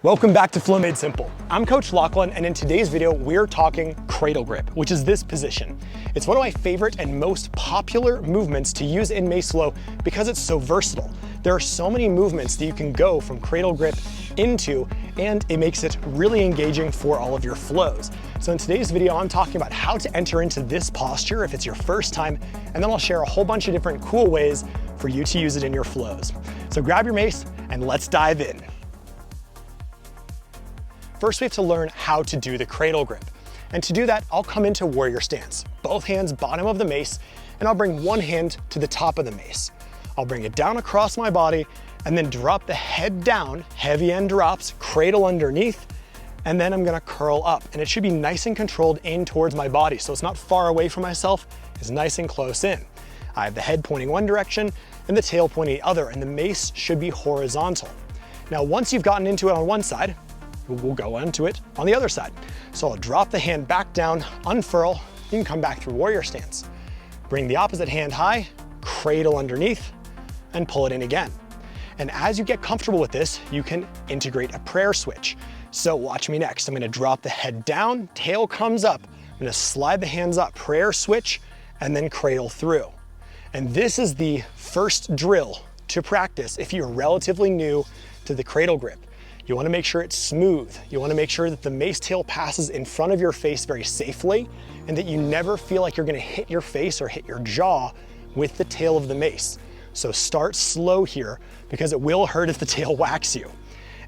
Welcome back to Flow Made Simple. I'm Coach Lachlan, and in today's video, we're talking cradle grip, which is this position. It's one of my favorite and most popular movements to use in Mace Flow because it's so versatile. There are so many movements that you can go from cradle grip into, and it makes it really engaging for all of your flows. So in today's video, I'm talking about how to enter into this posture if it's your first time, and then I'll share a whole bunch of different cool ways for you to use it in your flows. So grab your mace and let's dive in. First, we have to learn how to do the cradle grip. And to do that, I'll come into warrior stance, both hands bottom of the mace, and I'll bring one hand to the top of the mace. I'll bring it down across my body and then drop the head down, heavy end drops, cradle underneath, and then I'm gonna curl up. And it should be nice and controlled in towards my body, so it's not far away from myself, it's nice and close in. I have the head pointing one direction and the tail pointing the other, and the mace should be horizontal. Now, once you've gotten into it on one side, we'll go into it on the other side. So I'll drop the hand back down, unfurl, you can come back through warrior stance. Bring the opposite hand high, cradle underneath, and pull it in again. And as you get comfortable with this, you can integrate a prayer switch. So watch me next. I'm gonna drop the head down, tail comes up. I'm gonna slide the hands up, prayer switch, and then cradle through. And this is the first drill to practice if you're relatively new to the cradle grip. You wanna make sure it's smooth. You wanna make sure that the mace tail passes in front of your face very safely, and that you never feel like you're gonna hit your face or hit your jaw with the tail of the mace. So start slow here, because it will hurt if the tail whacks you.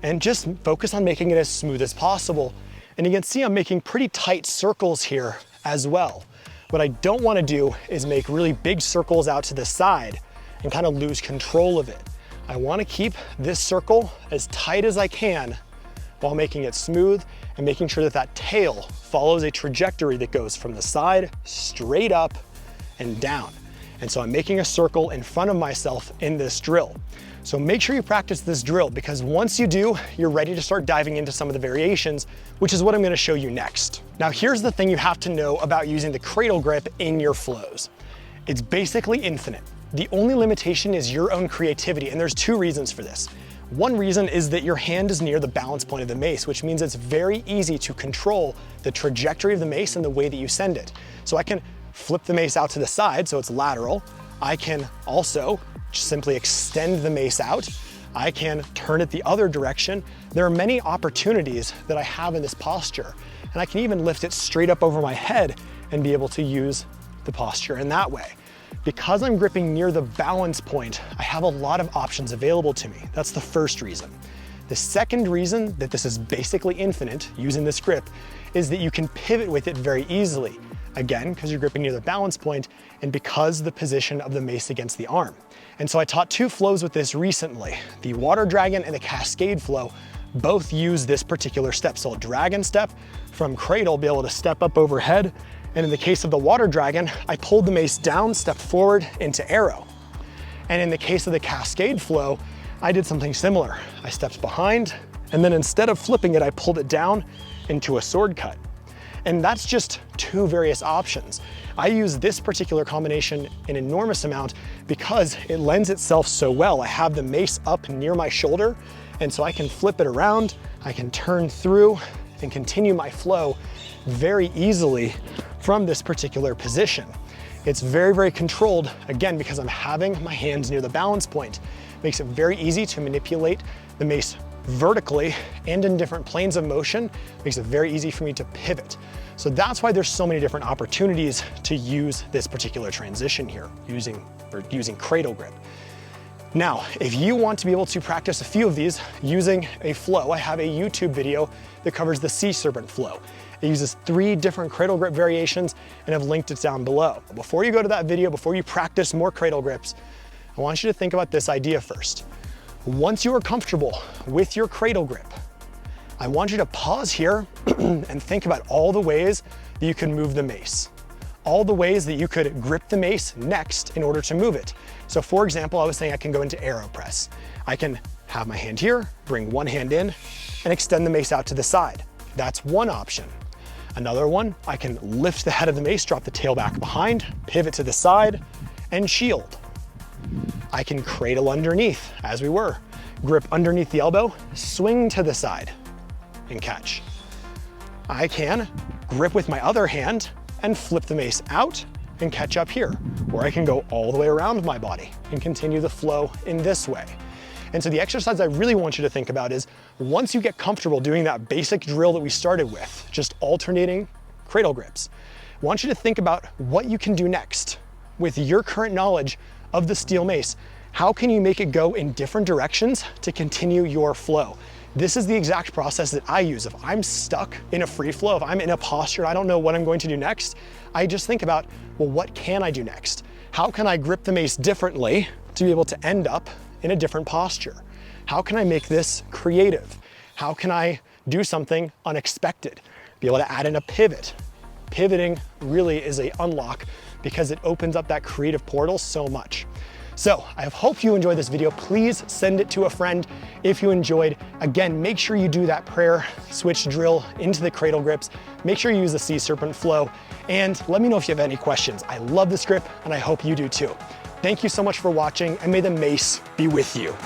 And just focus on making it as smooth as possible. And you can see I'm making pretty tight circles here as well. What I don't wanna do is make really big circles out to the side and kind of lose control of it. I wanna keep this circle as tight as I can while making it smooth and making sure that that tail follows a trajectory that goes from the side, straight up, and down. And so I'm making a circle in front of myself in this drill. So make sure you practice this drill, because once you do, you're ready to start diving into some of the variations, which is what I'm gonna show you next. Now here's the thing you have to know about using the cradle grip in your flows. It's basically infinite. The only limitation is your own creativity, and there's two reasons for this. One reason is that your hand is near the balance point of the mace, which means it's very easy to control the trajectory of the mace and the way that you send it. So I can flip the mace out to the side so it's lateral. I can also just simply extend the mace out. I can turn it the other direction. There are many opportunities that I have in this posture, and I can even lift it straight up over my head and be able to use the posture in that way. Because I'm gripping near the balance point, I have a lot of options available to me. That's the first reason. The second reason that this is basically infinite using this grip is that you can pivot with it very easily. Again, because you're gripping near the balance point and because of the position of the mace against the arm. And so I taught two flows with this recently. The water dragon and the cascade flow both use this particular step. So a dragon step from cradle, be able to step up overhead. And in the case of the water dragon, I pulled the mace down, stepped forward into arrow. And in the case of the cascade flow, I did something similar. I stepped behind, and then instead of flipping it, I pulled it down into a sword cut. And that's just two various options. I use this particular combination an enormous amount because it lends itself so well. I have the mace up near my shoulder, and so I can flip it around, I can turn through and continue my flow very easily from this particular position. It's very, very controlled, again, because I'm having my hands near the balance point. Makes it very easy to manipulate the mace vertically and in different planes of motion. Makes it very easy for me to pivot. So that's why there's so many different opportunities to use this particular transition here, using cradle grip. Now, if you want to be able to practice a few of these using a flow, I have a YouTube video that covers the Serpent flow. It uses 3 different cradle grip variations, and I've linked it down below. Before you go to that video, before you practice more cradle grips, I want you to think about this idea first. Once you are comfortable with your cradle grip, I want you to pause here and think about all the ways that you can move the mace. All the ways that you could grip the mace next in order to move it. So for example, I was saying I can go into arrow press. I can have my hand here, bring one hand in, and extend the mace out to the side. That's one option. Another one, I can lift the head of the mace, drop the tail back behind, pivot to the side, and shield. I can cradle underneath, as we were. Grip underneath the elbow, swing to the side, and catch. I can grip with my other hand and flip the mace out and catch up here, or I can go all the way around my body and continue the flow in this way. And so the exercise I really want you to think about is, once you get comfortable doing that basic drill that we started with, just alternating cradle grips, I want you to think about what you can do next. With your current knowledge of the steel mace, how can you make it go in different directions to continue your flow? This is the exact process that I use. If I'm stuck in a free flow, if I'm in a posture, I don't know what I'm going to do next, I just think about, well, what can I do next? How can I grip the mace differently to be able to end up in a different posture? How can I make this creative? How can I do something unexpected? Be able to add in a pivot. Pivoting really is an unlock because it opens up that creative portal so much. So I hope you enjoyed this video. Please send it to a friend if you enjoyed. Again, make sure you do that prayer switch drill into the cradle grips. Make sure you use the Serpent flow, and let me know if you have any questions. I love this grip and I hope you do too. Thank you so much for watching, and may the mace be with you.